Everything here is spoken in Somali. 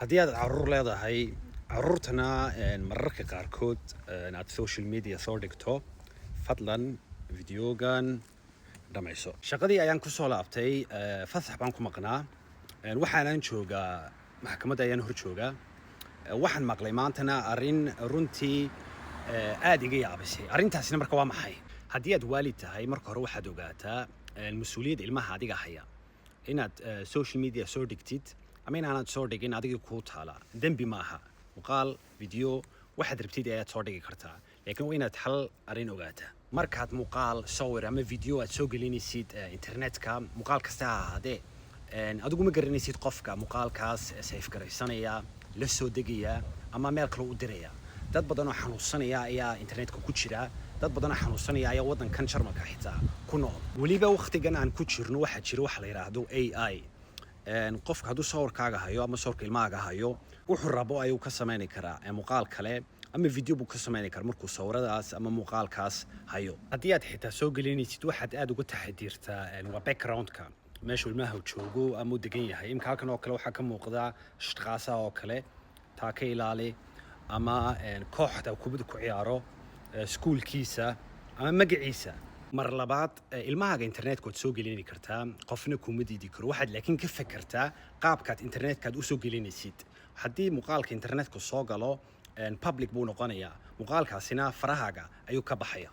haddii aad caruur leedahay caruurtana mararka qaarkood aad social media soo dhigto fadlan videogan dhamayso shaqadii ayaan ku soo laabtay fasax baan ku maqnaa waxaanan joogaa maxkamadda ayaan hor joogaa waxaan maqlay maantana arrin runtii aad iga yaabisay arrintaasina marka waa maxay haddii aad waalid tahay marka hore waxaad ogaataa mas'uuliyadda ilmaha adiga haya inaad social media soo dhigtid ama inaanad soo dhigin adiga kuu taala dembi maaha muuqaal video waxaad rabtid ayaad soo dhigi kartaa laakiin waa inaad hal arrin ogaataa markaad muuqaal sawir ama video aad soo gelinaysid internetka muuqaal kasta ha ahaadee adigu ma garanaysid qofka muuqaalkaas safe garaysanaya la soo degaya ama meel kale u diraya dad badan oo xanuunsanaya ayaa internetka ku jira dad badan oo xanuunsanaya ayaa waddankan Jarmalka xitaa ku nool waliba waqtigan aan ku jirno waxa jira wax la yiraahdo AI qofka hadduu sawirkaaga hayo ama sawirka ilmahaaga hayo wuxuu rabo ayuu ka samayn karaa muuqaal kale ama video buu ka samayn karaa markuu sawiradaas ama muuqaalkaas hayo haddii aad xitaa soo gelinaysid waxaad aad uga taxadiirtaa waa backgroundka meesha ilmaha joogo ama uu degan yahay imka halkan oo kale waxaa ka muuqda shaqaasa oo kale taa ka ilaali ama kooxda kubadda ku ciyaaro iskuulkiisa ama magaciisa mar labaad ilmahaaga internetka waad soo gelin kartaa qofna kuma diidi karo waxaad laakiin ka fikirtaa qaabkaad internetka u soo gelinaysid haddii muuqaalka internetka soo galo public buu noqonayaa muuqaalkaasina farahaaga ayuu ka baxaya